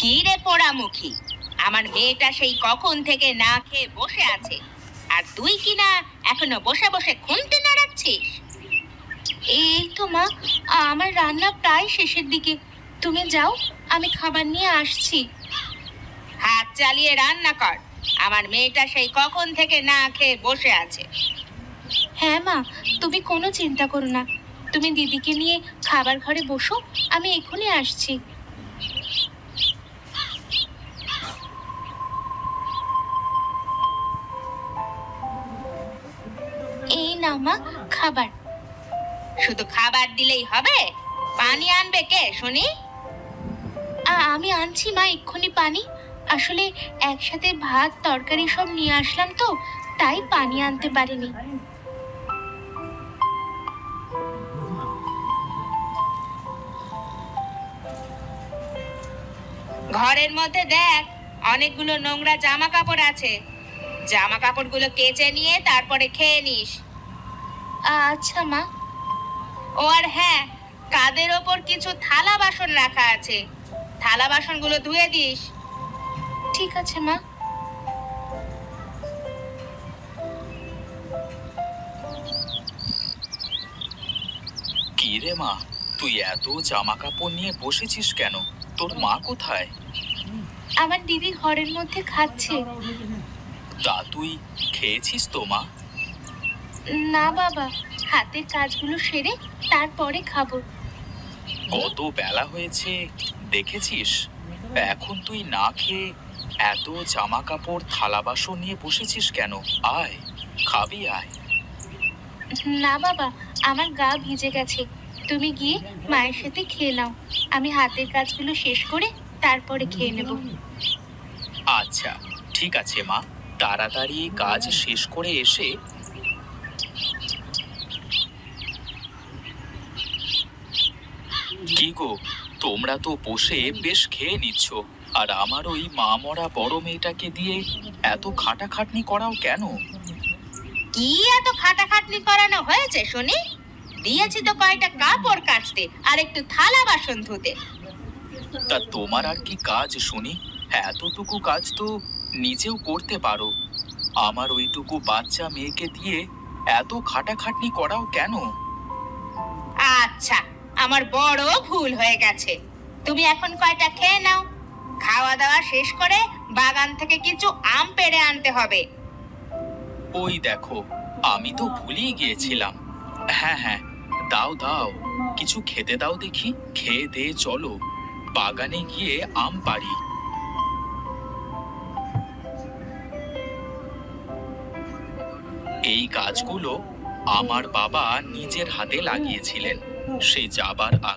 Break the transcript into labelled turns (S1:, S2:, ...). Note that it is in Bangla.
S1: কি রে পোড়ামুখী, আমার মেয়েটা সেই কখন থেকে না খেয়ে বসে আছে, আর তুই কিনা এখনো বসে বসে খুন্তি নাড়াচ্ছিস?
S2: এই তো মা, আমার রান্না প্রায় শেষের দিকে। তুমি যাও, আমি খাবার নিয়ে আসছি।
S1: হাত চালিয়ে রান্না কর, আমার মেয়েটা সেই কখন থেকে না খেয়ে বসে আছে।
S2: হ্যাঁ মা, তুমি কোনো চিন্তা করো না। তুমি দিদিকে নিয়ে খাবার ঘরে বসো, আমি এখনই আসছি। এই নাও মা, খাবার।
S1: শুধু খাবার দিলেই হবে? পানি আনবে কে শুনি?
S2: আমি আনছি মা, এক্ষুনি পানি। আসলে একসাথে ভাত তরকারি সব নিয়ে আসলাম তো, তাই পানি আনতে পারিনি।
S1: ঘরের মধ্যে দেখ, অনেকগুলো নোংরা জামা কাপড় আছে। জামা কাপড়গুলো কেচে নিয়ে তারপরে খেয়ে নিস।
S2: আচ্ছা মা।
S1: ও আর হ্যাঁ, কাদের ওপর কিছু থালা বাসন রাখা আছে, থালা বাসনগুলো ধুয়ে দিস।
S2: ঠিক আছে মা।
S3: কি রে মা, তুই এত জামা কাপড় নিয়ে বসেছিস কেন? তোর মা কোথায়?
S2: আমার দিদি ঘরের মধ্যে খাচ্ছে।
S3: তা তুই খেয়েছিস তো মা?
S2: না বাবা, হাতের কাজগুলো সেরে তারপরে খাবো।
S3: কত বেলা হয়েছে দেখেছিস? এখন তুই না খেয়ে এত জামা কাপড় থালা বাসন নিয়ে বসেছিস কেন? আয়, খাবি আয়।
S2: না বাবা, আমার গা ভিজে গেছে। তুমি গিয়ে মায়ের সাথে খেয়ে নাও, আমি হাতের কাজগুলো শেষ করে তারপরে খেয়ে নেব।
S3: আচ্ছা ঠিক আছে মা, তাড়াতাড়ি কাজ শেষ করে এসে। কি গো, তোমরা তো বসে বেশ খেয়ে নিচ্ছ, আর আমার ওই মা মরা বড় মেয়েটাকে দিয়ে এত খাটাখাটনি করাও কেন?
S1: কি এত খাটাখাটনি করানো হয়েছে শুনি? দিয়েছি তো কয়টা কাপড় কাচতে আর একটু থালা বাসন ধুতে।
S3: তা তোমার আর কি কাজ শুনি? এতটুকু কাজ তো নিজেও করতে পারো। আমার ওইটুকু বাচ্চা মেয়েকে দিয়ে এত খাটাখাটনি করাও কেন?
S1: আচ্ছা, আমার বড় ভুল হয়ে গেছে। তুমি এখন কয়টা খেয়ে নাও, খাওয়া দাওয়া শেষ করে বাগান থেকে কিছু আম পেড়ে আনতে হবে।
S3: ওই দেখো, আমি তো ভুলেই গিয়েছিলাম। হ্যাঁ হ্যাঁ, দাও দাও, কিছু খেতে দাও দেখি। খেয়ে দে চলো, বাগানে গিয়ে আম পাড়ি। এই গাছগুলো আমার বাবা নিজের হাতে লাগিয়েছিলেন। সে যাবার